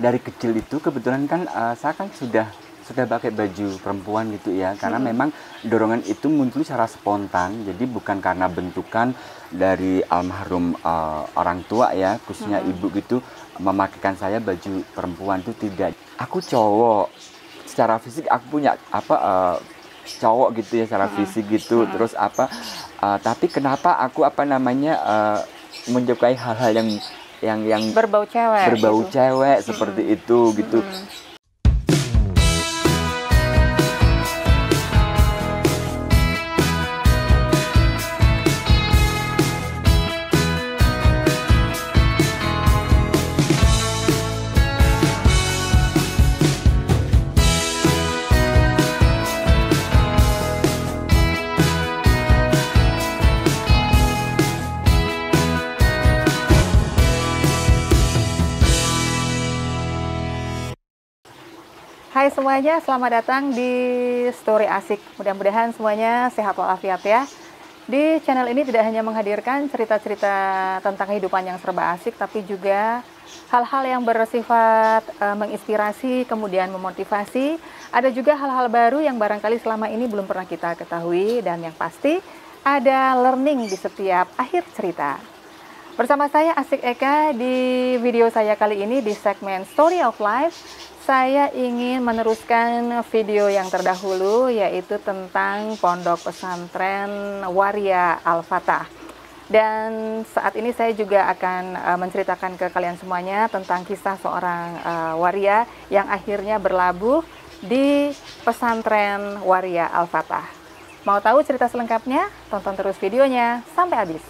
dari kecil itu kebetulan kan saya kan sudah pakai baju perempuan gitu ya, karena memang dorongan itu muncul secara spontan, jadi bukan karena bentukan dari almarhum orang tua ya, khususnya ibu gitu, memakaikan saya baju perempuan itu tidak. Aku cowok, secara fisik aku punya cowok gitu ya, secara fisik gitu, terus tapi kenapa aku menyukai hal-hal yang berbau cewek, cewek seperti itu gitu. Hai semuanya, selamat datang di Story Asik. Mudah-mudahan semuanya sehat walafiat ya. Di channel ini tidak hanya menghadirkan cerita-cerita tentang kehidupan yang serba asik, tapi juga hal-hal yang bersifat menginspirasi, kemudian memotivasi. Ada juga hal-hal baru yang barangkali selama ini belum pernah kita ketahui, dan yang pasti ada learning di setiap akhir cerita. Bersama saya Asik Eka. Di video saya kali ini di segmen Story of Life, saya ingin meneruskan video yang terdahulu, yaitu tentang Pondok Pesantren Waria Al-Fatah. Dan saat ini saya juga akan menceritakan ke kalian semuanya tentang kisah seorang waria yang akhirnya berlabuh di Pesantren Waria Al-Fatah. Mau tahu cerita selengkapnya? Tonton terus videonya sampai habis.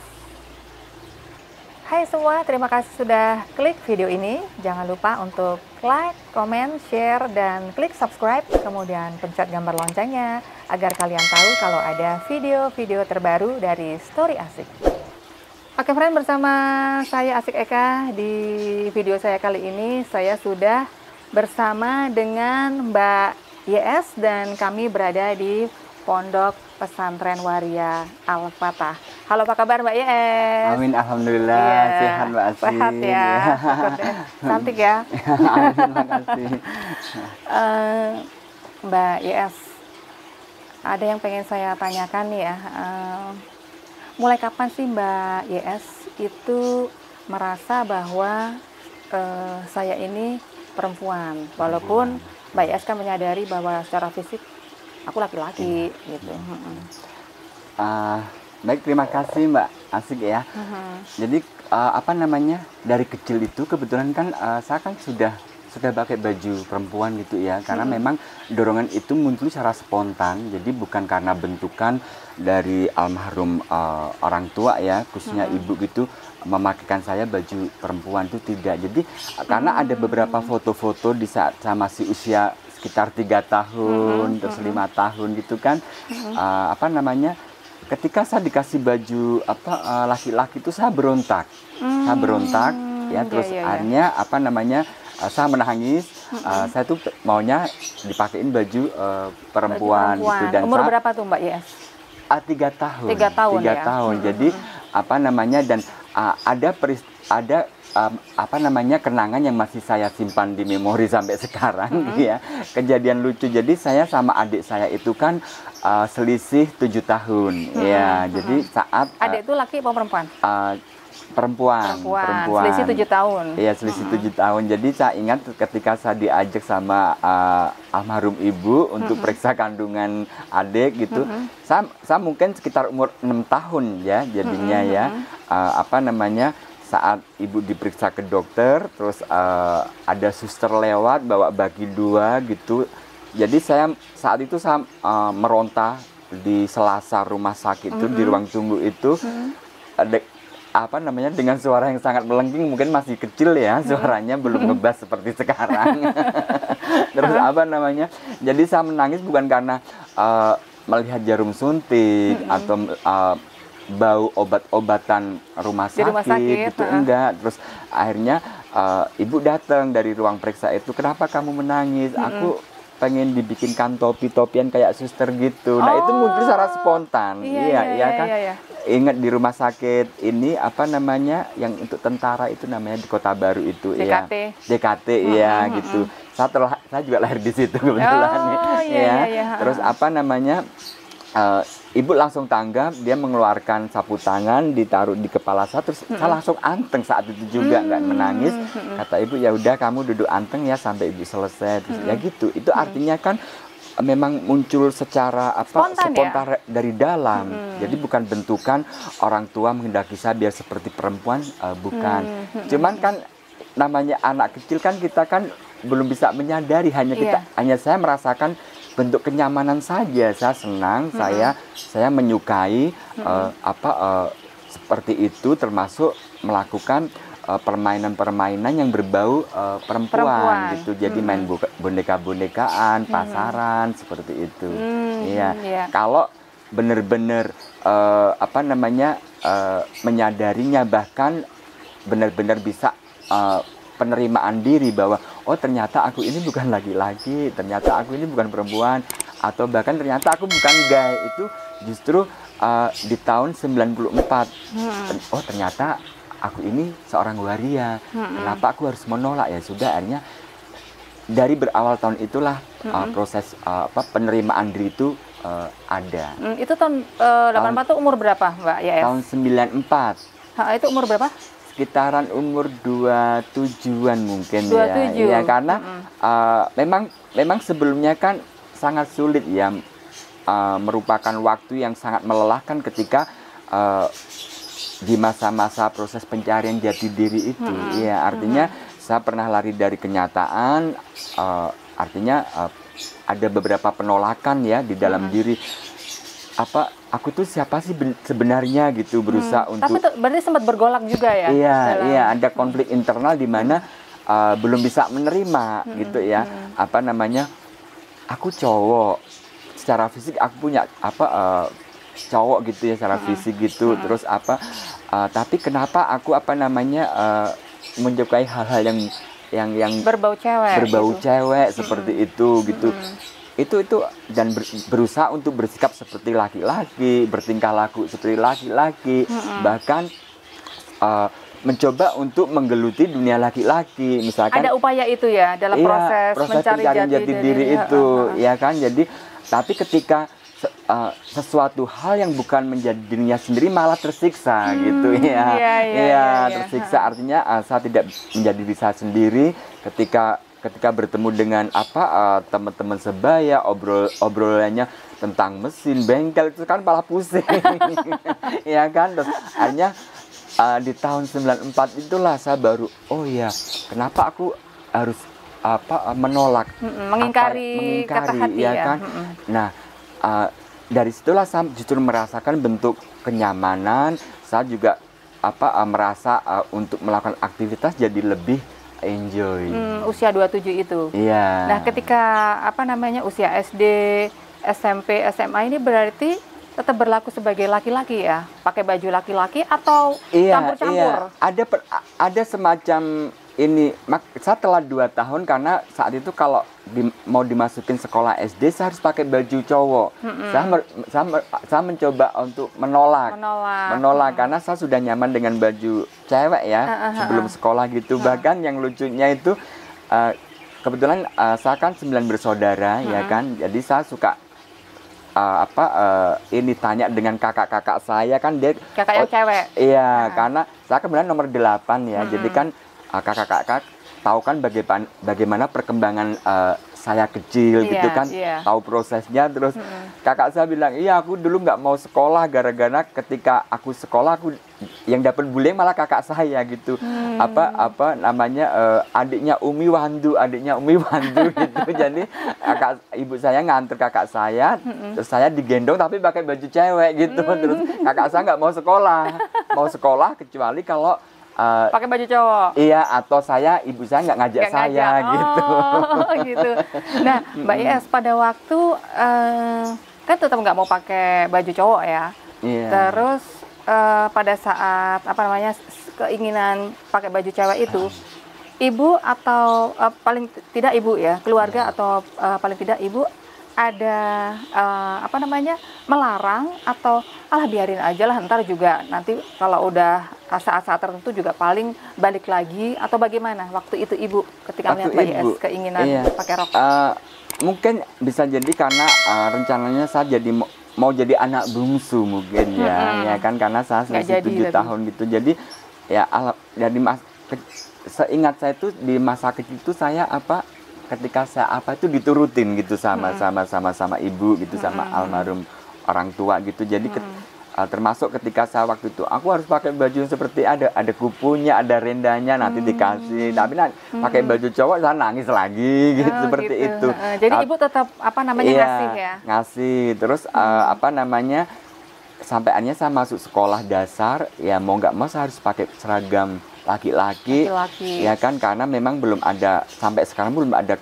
Hai semua, terima kasih sudah klik video ini. Jangan lupa untuk like, comment, share, dan klik subscribe. Kemudian pencet gambar loncengnya agar kalian tahu kalau ada video-video terbaru dari Story Asik. Oke friend, bersama saya Asik Eka. Di video saya kali ini saya sudah bersama dengan Mbak YS dan kami berada di Pondok Pesantren Waria Al-Fatah. Halo, apa kabar Mbak YS? Amin, alhamdulillah, iya, sehat Mbak Asik. Sehat ya, cantik ya. Terima kasih. Mbak YS, ada yang pengen saya tanyakan nih ya. Mulai kapan sih Mbak YS itu merasa bahwa saya ini perempuan? Walaupun Mbak YS kan menyadari bahwa secara fisik aku laki-laki gitu. Baik, terima kasih Mbak Asik ya. Jadi dari kecil itu kebetulan kan saya kan sudah pakai baju perempuan gitu ya, karena memang dorongan itu muncul secara spontan, jadi bukan karena bentukan dari almarhum orang tua ya, khususnya ibu gitu, memakaikan saya baju perempuan itu tidak. Jadi karena ada beberapa foto-foto di saat saya masih usia sekitar 3 tahun, terus 5 tahun gitu kan, ketika saya dikasih baju laki-laki itu saya berontak, ya, terus akhirnya saya menangis, saya tuh maunya dipakein baju perempuan gitu. Dan umur berapa tuh Mbak Yes? 3 tahun. 3 tahun ya. Jadi ada kenangan yang masih saya simpan di memori sampai sekarang ya. Kejadian lucu. Jadi saya sama adik saya itu kan selisih 7 tahun ya. Jadi saat adik itu laki atau perempuan? Perempuan. Selisih 7 tahun. Iya, selisih 7 tahun. Jadi saya ingat ketika saya diajak sama almarhum ibu untuk periksa kandungan adik gitu. Saya mungkin sekitar umur 6 tahun ya jadinya ya. Saat ibu diperiksa ke dokter, terus ada suster lewat bawa bagi 2 gitu. Jadi saat itu saya meronta di sela-sela rumah sakit itu, di ruang tunggu itu, dengan suara yang sangat melengking, mungkin masih kecil ya suaranya, belum ngebas seperti sekarang. Terus jadi saya menangis bukan karena melihat jarum suntik atau bau obat-obatan rumah sakit gitu, enggak. Terus akhirnya ibu datang dari ruang periksa itu, kenapa kamu menangis? Aku pengen dibikinkan topi-topian kayak suster gitu. Nah itu mungkin secara spontan. Iya kan. Ingat di rumah sakit ini apa namanya yang untuk tentara itu namanya di Kota Baru itu DKT. ya. DKT ya gitu. Saya juga lahir di situ kebetulan Terus apa namanya ibu langsung tanggap, dia mengeluarkan sapu tangan, ditaruh di kepala saya, terus saya langsung anteng saat itu juga, nggak menangis. Kata ibu, ya udah kamu duduk anteng ya sampai ibu selesai. Terus ya gitu. Itu artinya kan memang muncul secara spontan ya? Dari dalam. Jadi bukan bentukan orang tua menghendaki saya biar seperti perempuan, bukan. Cuman kan namanya anak kecil kan kita kan belum bisa menyadari, hanya saya merasakan bentuk kenyamanan saja. Saya senang, saya menyukai seperti itu, termasuk melakukan permainan-permainan yang berbau perempuan gitu. Jadi main boneka-bonekaan, pasaran seperti itu. Kalau benar-benar menyadarinya, bahkan benar-benar bisa penerimaan diri bahwa oh ternyata aku ini bukan laki-laki, ternyata aku ini bukan perempuan, atau bahkan ternyata aku bukan gay, itu justru di tahun 94. Oh ternyata aku ini seorang waria. Kenapa aku harus menolak? Ya sudah, akhirnya dari berawal tahun itulah proses penerimaan diri itu ada. Itu tahun 84 itu umur berapa, Mbak Yaes? Tahun 94. Itu umur berapa? Sekitaran umur 27-an mungkin 27. ya. Karena memang sebelumnya kan sangat sulit ya, merupakan waktu yang sangat melelahkan ketika di masa-masa proses pencarian jati diri itu. Ya, artinya saya pernah lari dari kenyataan, artinya ada beberapa penolakan ya di dalam diri. Aku tuh siapa sih sebenarnya gitu, berusaha untuk. Tapi berarti sempat bergolak juga ya? Iya, ada konflik internal di mana belum bisa menerima gitu ya. Aku cowok, secara fisik aku punya cowok gitu ya, secara fisik gitu. Terus tapi kenapa aku menyukai hal-hal yang berbau cewek, seperti itu gitu. Itu dan berusaha untuk bersikap seperti laki-laki, bertingkah laku seperti laki-laki, bahkan mencoba untuk menggeluti dunia laki-laki. Misalkan ada upaya itu ya dalam proses mencari jati diri itu, ya kan. Jadi tapi ketika sesuatu hal yang bukan menjadi dirinya sendiri malah tersiksa gitu ya. Tersiksa artinya saya tidak menjadi diri saya sendiri ketika bertemu dengan teman-teman sebaya, obrolannya tentang mesin bengkel itu kan malah pusing. Ya kan. Terus akhirnya di tahun 94 itulah saya baru kenapa aku harus menolak, mengingkari kata hati ya kan. Nah, dari situlah saya justru merasakan bentuk kenyamanan. Saya juga merasa untuk melakukan aktivitas jadi lebih enjoy. Usia 27 itu. Iya. Nah, ketika usia SD, SMP, SMA ini berarti tetap berlaku sebagai laki-laki ya? Pakai baju laki-laki atau campur-campur? Iya. Ada semacam ini. Saya telah 2 tahun karena saat itu kalau mau dimasukin sekolah SD saya harus pakai baju cowok. Saya mencoba untuk menolak karena saya sudah nyaman dengan baju cewek ya sebelum sekolah gitu. Bahkan yang lucunya itu kebetulan saya kan 9 bersaudara ya kan. Jadi saya suka ini tanya dengan kakak-kakak saya kan, dia kakak yang cewek. Iya, karena saya kebetulan nomor 8 ya. Jadi kan kakak-kakak tahu kan bagaimana perkembangan saya kecil gitu kan, tahu prosesnya. Terus kakak saya bilang, iya aku dulu nggak mau sekolah gara-gara ketika aku sekolah yang dapat bullying malah kakak saya gitu. Adiknya Umi Wandu gitu. Jadi ibu saya nganter kakak saya, terus saya digendong tapi pakai baju cewek gitu. Terus kakak saya nggak mau sekolah kecuali kalau pakai baju cowok. Iya, atau ibu saya nggak ngajak saya gitu. Gitu. Nah, Mbak Yaes pada waktu kan tetap nggak mau pakai baju cowok ya. Terus pada saat keinginan pakai baju cewek itu, Ibu atau paling tidak ibu ya, keluarga atau paling tidak ibu ada apa namanya, melarang atau alah biarin aja lah, ntar juga nanti kalau udah saat-saat tertentu juga paling balik lagi, atau bagaimana waktu itu ibu ketika melihat Mbak IS keinginan pakai rok? Mungkin bisa jadi karena rencananya saya jadi mau jadi anak bungsu mungkin ya kan, karena saya masih 7 tahun gitu. Jadi ya dari seingat saya itu di masa kecil itu saya ketika saya itu diturutin gitu sama ibu gitu, sama almarhum orang tua gitu. Jadi termasuk ketika saya waktu itu aku harus pakai baju seperti ada kupunya, ada rendanya, nanti dikasih, tapi pakai baju cowok saya nangis lagi gitu, seperti itu. Jadi ibu tetap ngasih ya? Ngasih. Terus sampai akhirnya saya masuk sekolah dasar, ya mau nggak mau saya harus pakai seragam laki-laki, ya kan, karena memang belum ada, sampai sekarang belum ada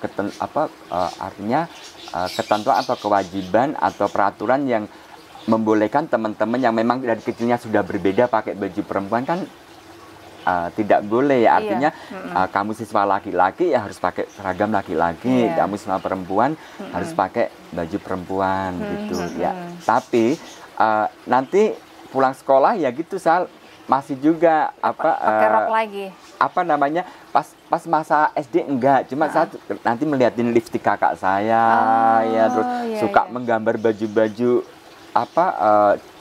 artinya ketentuan atau kewajiban atau peraturan yang membolehkan teman-teman yang memang dari kecilnya sudah berbeda pakai baju perempuan kan tidak boleh ya, artinya kamu siswa laki-laki ya harus pakai seragam laki-laki, kamu siswa perempuan harus pakai baju perempuan gitu ya. Tapi nanti pulang sekolah ya gitu, saya masih juga pakai rok lagi. Pas masa SD enggak, cuma saya nanti melihatin lipstik kakak saya, ya terus suka menggambar baju-baju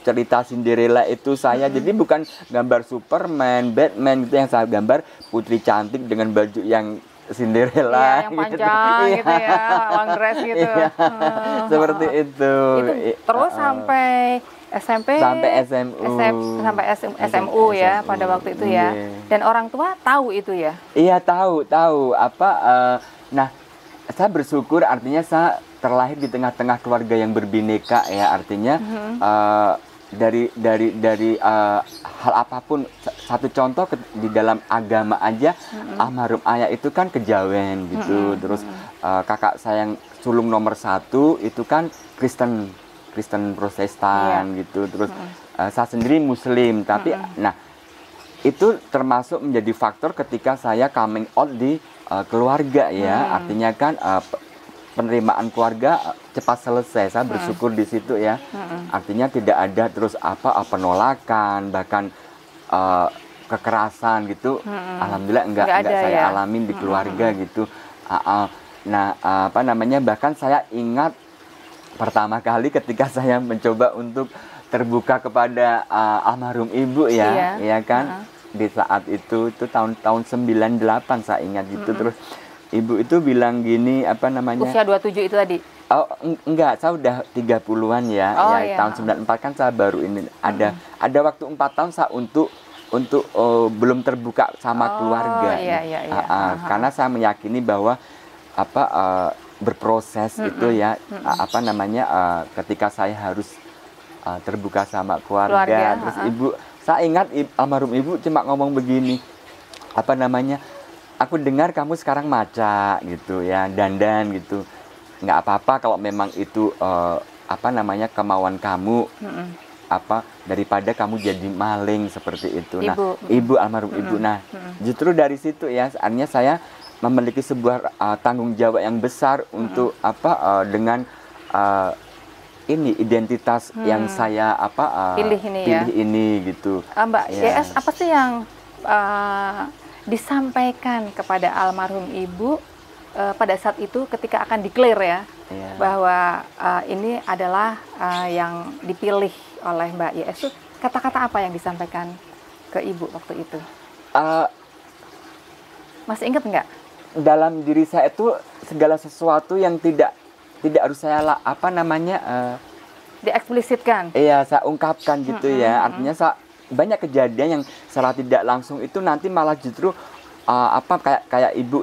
cerita Cinderella itu saya. Jadi bukan gambar Superman, Batman gitu, yang saya gambar putri cantik dengan baju yang Cinderella, yang panjang gitu ya, long dress gitu. Seperti itu. Terus sampai SMP, sampai SMU, SMU ya pada waktu itu ya. Dan orang tua tahu itu ya? Iya tahu. Nah, saya bersyukur, artinya saya terlahir di tengah-tengah keluarga yang berbineka ya, artinya dari hal apapun. Satu contoh di dalam agama aja, almarhum ayah itu kan kejawen gitu. Terus kakak saya yang sulung nomor 1 itu kan Kristen Protestan gitu. Terus saya sendiri Muslim, tapi nah itu termasuk menjadi faktor ketika saya coming out di keluarga ya. Artinya kan penerimaan keluarga cepat selesai. Saya bersyukur di situ ya. Artinya tidak ada terus penolakan, bahkan kekerasan gitu. Alhamdulillah enggak saya alamin di keluarga gitu. Nah, bahkan saya ingat pertama kali ketika saya mencoba untuk terbuka kepada almarhum ibu ya, ya kan, di saat itu tahun 98 saya ingat gitu. Terus ibu itu bilang gini, usia 27 itu tadi? Oh enggak, saya udah 30-an ya, tahun 94 kan saya baru ini, ada waktu 4 tahun saya untuk belum terbuka sama keluarga. Karena saya meyakini bahwa berproses itu ya, ketika saya harus terbuka sama keluarga. Terus saya ingat almarhum ibu cuma ngomong begini, aku dengar kamu sekarang maca gitu ya, dandan gitu, nggak apa-apa kalau memang itu kemauan kamu, daripada kamu jadi maling seperti itu. Ibu almarhum ibu. Nah, justru dari situ ya, artinya saya memiliki sebuah tanggung jawab yang besar untuk dengan ini identitas yang saya pilih ini gitu. Mbak IS, apa sih yang disampaikan kepada almarhum ibu pada saat itu ketika akan declare ya, bahwa ini adalah yang dipilih oleh Mbak IS? Kata-kata apa yang disampaikan ke ibu waktu itu? Masih ingat nggak? Dalam diri saya itu segala sesuatu yang tidak harus saya dieksplisitkan. Iya, saya ungkapkan gitu ya. Artinya banyak kejadian yang secara tidak langsung itu nanti malah justru kayak ibu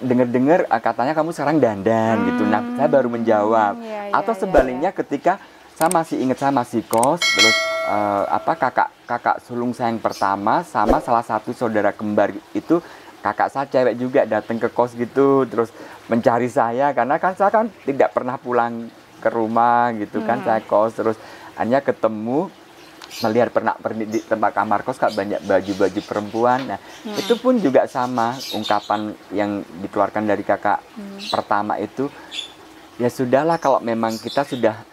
dengar katanya kamu sekarang dandan gitu. Nah, saya baru menjawab. Atau sebaliknya ketika saya masih ingat, saya masih kos, terus kakak sulung saya yang pertama sama salah satu saudara kembar itu, kakak saya cewek juga datang ke kos gitu, terus mencari saya karena kan saya kan tidak pernah pulang ke rumah gitu kan, saya kos. Terus hanya ketemu melihat pernak-pernik di tempat kamar kos kan banyak baju-baju perempuan. Nah, itu pun juga sama ungkapan yang dikeluarkan dari kakak pertama itu. Ya sudahlah, kalau memang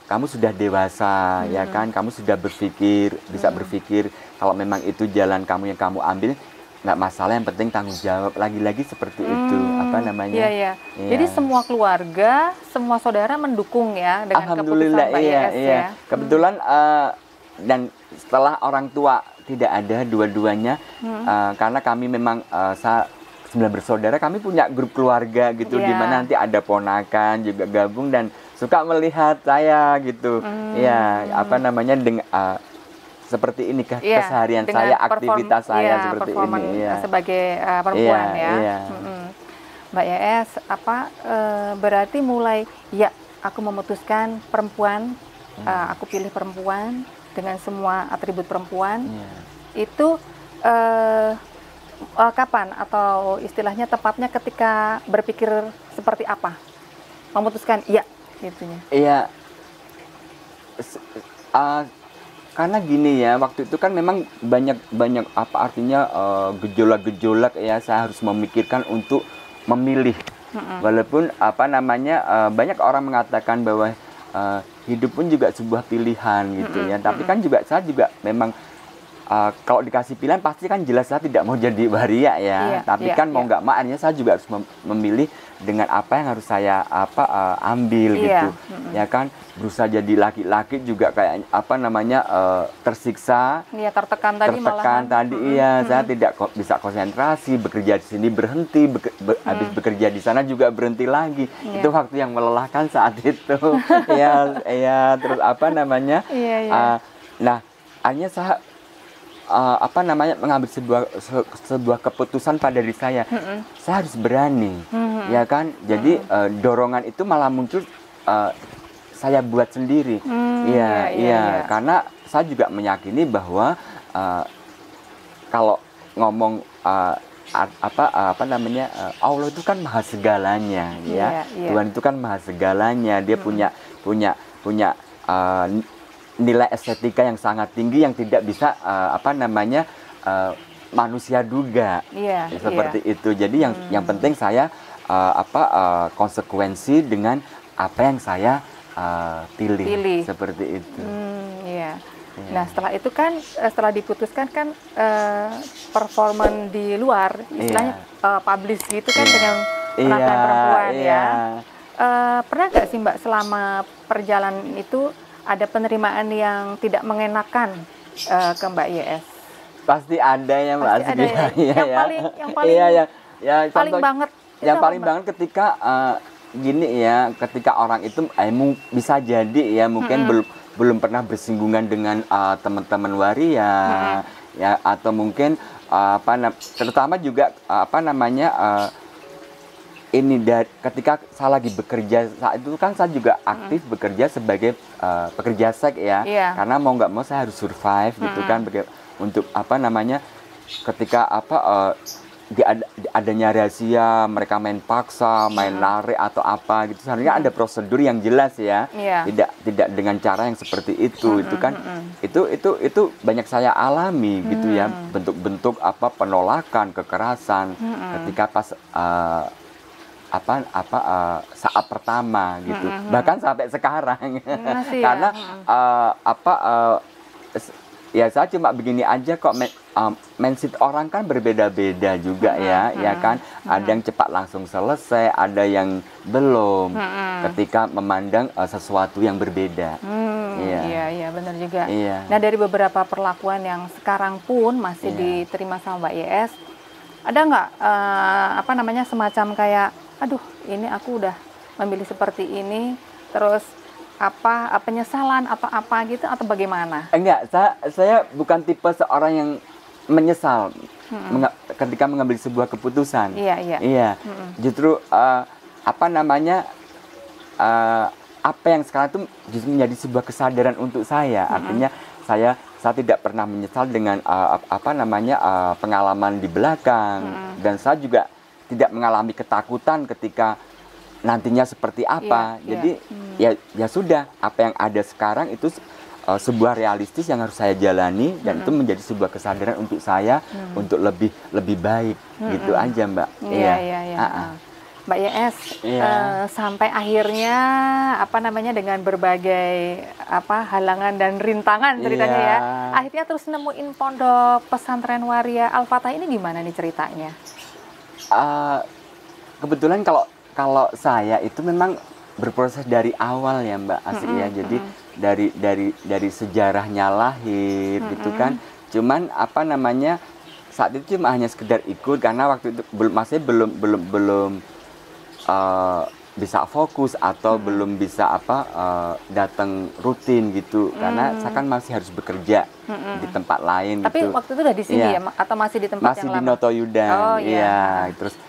kamu sudah dewasa, ya kan, kamu sudah bisa berpikir, kalau memang itu jalan kamu yang kamu ambil, nggak masalah, yang penting tanggung jawab. Lagi-lagi seperti itu, apa namanya? Iya, iya. Jadi semua keluarga, semua saudara mendukung ya dengan Alhamdulillah, keputusan Mbak Yes ya. Kebetulan dan setelah orang tua tidak ada dua-duanya, karena kami memang 9 bersaudara, kami punya grup keluarga gitu, di mana nanti ada ponakan juga gabung dan suka melihat saya gitu. Ya, apa namanya, seperti ini keseharian saya, aktivitas saya seperti ini. Sebagai perempuan Mbak Yes, berarti mulai aku memutuskan perempuan, aku pilih perempuan dengan semua atribut perempuan. Itu kapan, atau istilahnya tepatnya ketika berpikir seperti apa? Memutuskan gitunya. Iya. Karena gini ya, waktu itu kan memang banyak gejolak-gejolak ya, saya harus memikirkan untuk memilih. Walaupun banyak orang mengatakan bahwa hidup pun juga sebuah pilihan gitu ya. Tapi kan saya juga memang kalau dikasih pilihan pasti kan jelas saya tidak mau jadi waria ya. Tapi kan mau nggak mau, saya juga harus memilih dengan apa yang harus saya ambil gitu. Ya kan, berusaha jadi laki-laki juga kayak tersiksa. Iya, tertekan tadi saya tidak bisa konsentrasi, bekerja di sini berhenti, habis bekerja di sana juga berhenti lagi. Itu waktu yang melelahkan saat itu. Terus nah, akhirnya saya mengambil sebuah keputusan pada diri saya. Saya harus berani, ya kan. Jadi dorongan itu malah muncul saya buat sendiri. Karena saya juga meyakini bahwa kalau ngomong Allah itu kan maha segalanya, Tuhan itu kan maha segalanya. Dia punya nilai estetika yang sangat tinggi yang tidak bisa manusia duga. Seperti itu. Jadi yang penting saya konsekuensi dengan apa yang saya pilih. Seperti itu. Nah, setelah itu kan, setelah diputuskan kan, performan di luar, istilahnya publish gitu kan, dengan penampilan perempuan pernah nggak sih Mbak, selama perjalanan itu ada penerimaan yang tidak mengenakan ke Mbak Yes? Pasti ada ya Mbak. Pasti ada paling banget. Yang paling banget ketika gini ya, ketika orang itu bisa jadi ya mungkin belum pernah bersinggungan dengan teman-teman waria atau mungkin terutama juga ketika saya lagi bekerja saat itu kan, saya juga aktif bekerja sebagai pekerja seks ya. Karena mau nggak mau saya harus survive gitu kan, untuk ketika adanya rahasia, mereka main paksa, main lari atau apa gitu, sebenarnya ada prosedur yang jelas ya. Tidak dengan cara yang seperti itu. Itu kan itu banyak saya alami gitu ya, bentuk-bentuk penolakan, kekerasan ketika pas saat pertama gitu, bahkan sampai sekarang. Karena saya cuma begini aja kok, mindset orang kan berbeda-beda juga ya kan. Ada yang cepat langsung selesai, ada yang belum ketika memandang sesuatu yang berbeda. Iya, benar juga. Nah, dari beberapa perlakuan yang sekarang pun masih diterima sama Mbak Yes, ada nggak semacam kayak, aduh, ini aku udah memilih seperti ini, terus penyesalan atau apa gitu, atau bagaimana? Enggak, saya bukan tipe seorang yang menyesal ketika mengambil sebuah keputusan. Justru apa yang sekarang itu justru menjadi sebuah kesadaran untuk saya. Artinya saya tidak pernah menyesal dengan pengalaman di belakang, dan saya juga tidak mengalami ketakutan ketika nantinya seperti apa. Jadi ya sudah, apa yang ada sekarang itu sebuah realistis yang harus saya jalani dan itu menjadi sebuah kesadaran untuk saya untuk lebih baik gitu aja Mbak. Iya. Mbak YS sampai akhirnya dengan berbagai halangan dan rintangan ceritanya ya, akhirnya terus nemuin Pondok Pesantren Waria Al-Fatah ini gimana nih ceritanya? Kebetulan kalau saya itu memang berproses dari awal ya Mbak Asik ya. Jadi dari sejarahnya lahir gitu kan. Cuman saat itu cuma hanya sekedar ikut karena waktu itu belum bisa fokus atau belum bisa datang rutin gitu karena saya kan masih harus bekerja di tempat lain. Tapi gitu. waktu itu udah di sini ya atau masih di tempat masih yang di lama? Notoyudan. Oh iya. Terus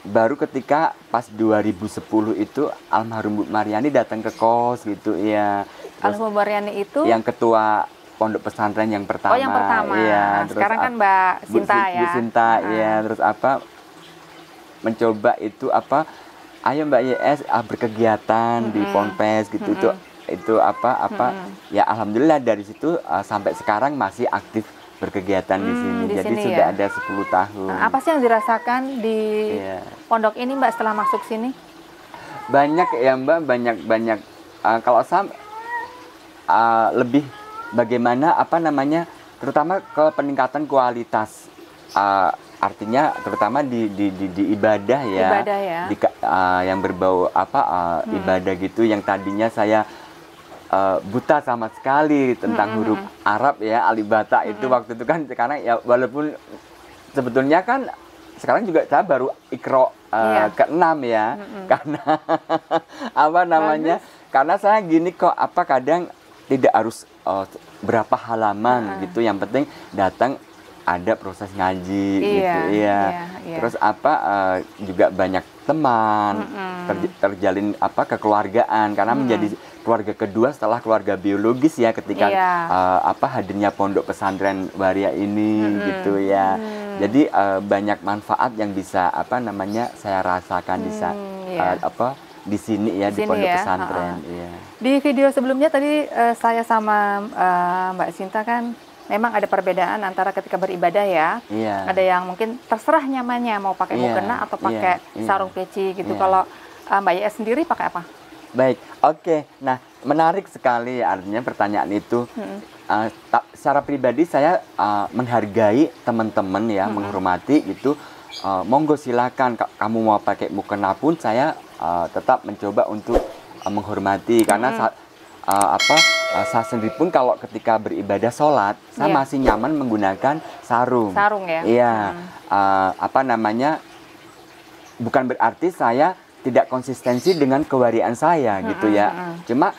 baru ketika pas 2010 itu almarhum Bu Mariani datang ke kos gitu ya. Almarhum Bu Mariani itu yang ketua Pondok Pesantren yang pertama. Oh, yang pertama. Iya, sekarang kan Mbak Sinta ya. Bu Sinta ya, terus mencoba itu ayo Mbak YS berkegiatan di Ponpes gitu. Itu ya alhamdulillah dari situ sampai sekarang masih aktif berkegiatan di sini. Jadi sudah ada 10 tahun. Apa sih yang dirasakan di pondok ini Mbak setelah masuk sini? Banyak ya Mbak, banyak kalau saya lebih bagaimana terutama ke peningkatan kualitas, artinya terutama di ibadah ya, yang berbau ibadah gitu yang tadinya saya buta sama sekali tentang huruf Arab ya, alibata itu waktu itu kan. Sekarang ya walaupun sebetulnya kan sekarang juga saya baru Iqra ke-6 ya, karena karena saya gini kok kadang tidak harus berapa halaman gitu, yang penting datang ada proses ngaji gitu ya. Terus juga banyak teman, terjalin kekeluargaan karena menjadi keluarga kedua setelah keluarga biologis ya ketika hadirnya Pondok Pesantren Waria ini gitu ya. Jadi banyak manfaat yang bisa saya rasakan di sini ya, di Pondok Pesantren. Di video sebelumnya tadi saya sama Mbak Sinta kan memang ada perbedaan antara ketika beribadah ya. Ada yang mungkin terserah nyamannya mau pakai mukena atau pakai sarung peci gitu. Kalau Mbak YS sendiri pakai apa? Baik, oke. Nah, menarik sekali artinya pertanyaan itu. Secara pribadi saya menghargai teman-teman ya, menghormati gitu. Monggo silakan kamu mau pakai mukena pun saya tetap mencoba untuk menghormati karena saya sendiri pun kalau ketika beribadah sholat saya masih nyaman menggunakan sarung. Sarung ya? Iya. Bukan berarti saya tidak konsistensi dengan kewarian saya gitu ya. Cuma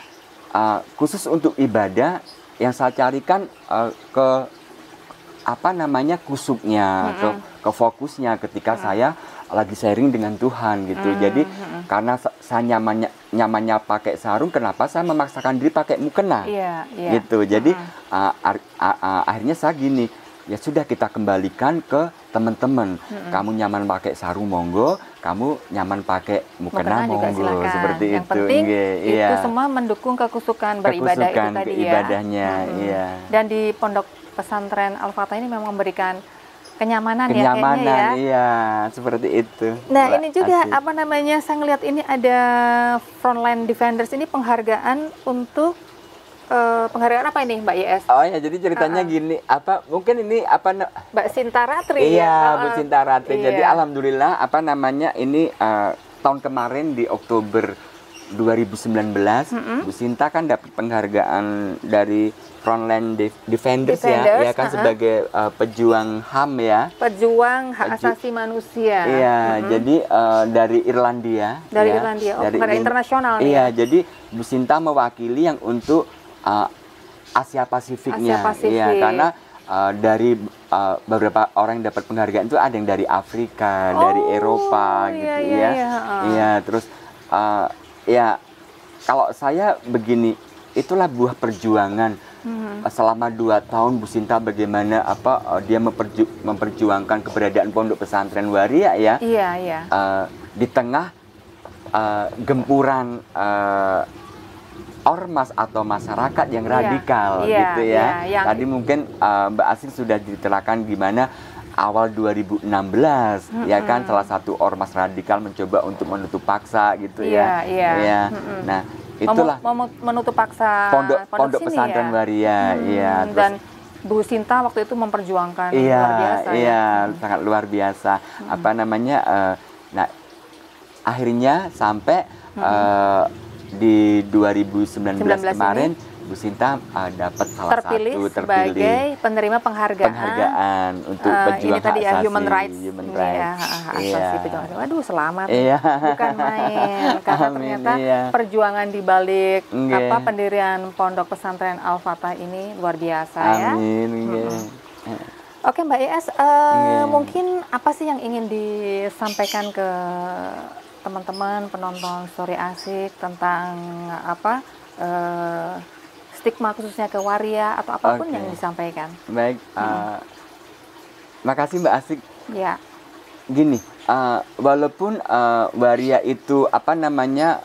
khusus untuk ibadah yang saya carikan kusuknya, ke fokusnya ketika saya lagi sharing dengan Tuhan gitu. Jadi karena saya nyamannya pakai sarung, kenapa saya memaksakan diri pakai mukena? Gitu. Jadi akhirnya saya gini, ya sudah kita kembalikan ke teman-teman. Kamu nyaman pakai sarung monggo, kamu nyaman pakai mukena monggo, seperti yang itu. Penting itu semua mendukung kekusukan beribadah itu tadi ibadahnya, Dan di Pondok Pesantren Al-Fatah ini memang memberikan kenyamanan ya kayaknya ya. Iya, seperti itu. Nah, ini juga saya ngelihat ini ada Frontline Defenders ini penghargaan untuk penghargaan apa ini Mbak YS? Oh ya, jadi ceritanya gini, mungkin ini Mbak Sinta Ratri. Iya, Bu Sinta Ratri. Jadi alhamdulillah ini tahun kemarin di Oktober 2019 Bu Sinta kan dapat penghargaan dari Frontline Defenders ya kan sebagai pejuang HAM ya. Pejuang hak asasi manusia. Iya, jadi dari Irlandia. Dari Irlandia, dari internasional. Iya, jadi Bu Sinta mewakili yang untuk Asia Pasifiknya. Iya, karena dari beberapa orang yang dapat penghargaan itu ada yang dari Afrika, dari Eropa gitu ya. Iya, terus ya kalau saya begini, itulah buah perjuangan selama 2 tahun Bu Sinta bagaimana dia memperjuangkan keberadaan Pondok Pesantren Waria ya. Di tengah gempuran ormas atau masyarakat yang Iya, radikal iya, gitu ya. iya, yang- Tadi mungkin Mbak Asik sudah diterangkan gimana awal 2016 ya kan salah satu ormas radikal mencoba untuk menutup paksa gitu ya. Iya, iya. Iya. Nah, itulah Menutup paksa pondok sini pesantren ya. Waria, iya. Terus Dan Bu Sinta waktu itu memperjuangkan iya, luar biasa ya. iya, sangat luar biasa. Apa namanya? Nah, akhirnya sampai di 2019 kemarin Bu Sinta dapat salah Terpilih satu sebagai penerima penghargaan untuk ini pejuang tadi ya, hak human asasi, rights. human Ini rights. ya, hak Iya. asasi pejuang. Waduh, selamat. Iya. Bukan main. Karena Amin, ternyata iya. perjuangan di balik Nggih. pendirian Pondok Pesantren Al-Fatah ini luar biasa ya. Amin. Nggih. Oke Mbak IS, mungkin apa sih yang ingin disampaikan ke teman-teman penonton Story Asik tentang stigma khususnya ke waria atau apapun Oke. yang disampaikan? Baik, makasih Mbak Asik. Ya, Gini, walaupun waria itu apa namanya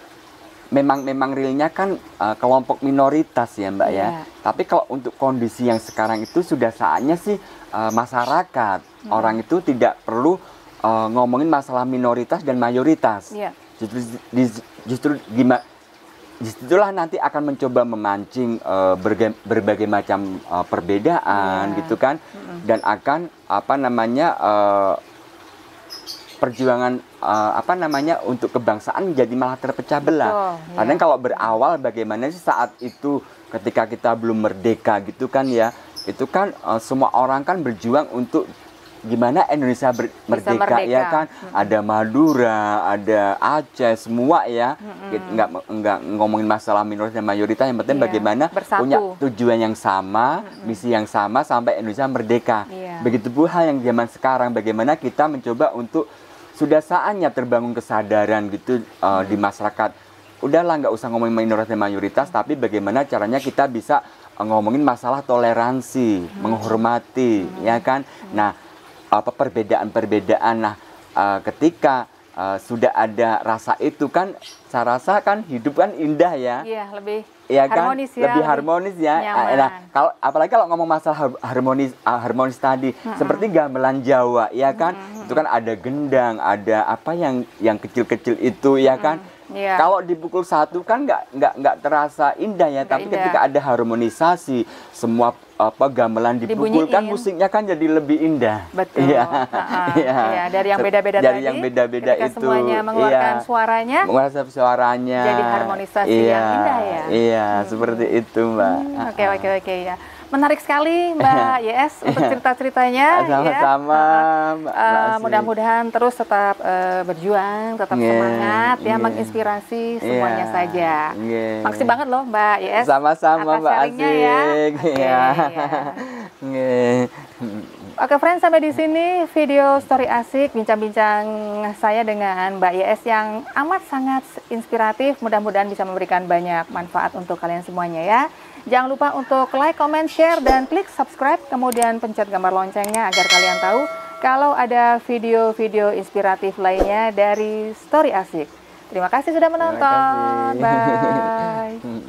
memang realnya kan kelompok minoritas ya Mbak ya. Iya. Tapi kalau untuk kondisi yang sekarang itu sudah saatnya sih masyarakat orang itu tidak perlu ngomongin masalah minoritas dan mayoritas. iya. Justru gimana? Disitulah nanti akan mencoba memancing berbagai macam perbedaan Iya. gitu kan, dan akan apa namanya perjuangan apa namanya untuk kebangsaan jadi malah terpecah belah. Betul, Karena iya. kalau berawal bagaimana sih saat itu ketika kita belum merdeka gitu kan ya, itu kan semua orang kan berjuang untuk gimana Indonesia merdeka ya kan. Ada Madura, ada Aceh, semua ya. Nggak ngomongin masalah minoritas dan mayoritas, yang penting Iya, bagaimana bersatu. punya tujuan yang sama, misi yang sama sampai Indonesia merdeka. Iya. Begitu pula yang zaman sekarang, bagaimana kita mencoba untuk sudah saatnya terbangun kesadaran gitu di masyarakat. Udahlah, nggak usah ngomongin minoritas dan mayoritas, tapi bagaimana caranya kita bisa ngomongin masalah toleransi, menghormati, ya kan. Nah, apa perbedaan-perbedaan. Nah, ketika sudah ada rasa itu kan, saya rasa kan hidup kan indah ya. Iya, lebih Ya kan, harmonis ya. lebih harmonis ya. nyaman. Nah, apalagi kalau ngomong masalah harmonis tadi, seperti gamelan Jawa, ya kan, itu kan ada gendang, ada apa yang kecil-kecil itu, ya kan. Iya. Kalau dipukul satu kan nggak terasa indah ya, tapi indah. ketika ada harmonisasi, semua gamelan dipukul kan Dibunyiin. musiknya kan jadi lebih indah. Betul. Iya. Iya, dari yang beda-beda Dari tadi. yang beda-beda ketika itu. semuanya mengeluarkan Iya. suaranya. Mengeluarkan suaranya. Jadi harmonisasi Iya, yang indah ya. Iya, seperti itu Mbak. Oke ya. Menarik sekali Mbak YS untuk cerita-ceritanya. Sama-sama ya. Mbak Asik. Mudah-mudahan terus tetap berjuang, tetap Iya, semangat ya, iya. menginspirasi semuanya Iya, saja. iya. Makasih banget loh Mbak YS. Sama-sama atas Mbak sharingnya Asik. ya. Oke, Iya. ya. Iya. Oke friends, sampai di sini video Story Asik bincang-bincang saya dengan Mbak YS yang amat sangat inspiratif. Mudah-mudahan bisa memberikan banyak manfaat untuk kalian semuanya ya. Jangan lupa untuk like, comment, share, dan klik subscribe. Kemudian pencet gambar loncengnya agar kalian tahu kalau ada video-video inspiratif lainnya dari Story Asik. Terima kasih sudah menonton. Terima kasih. Bye.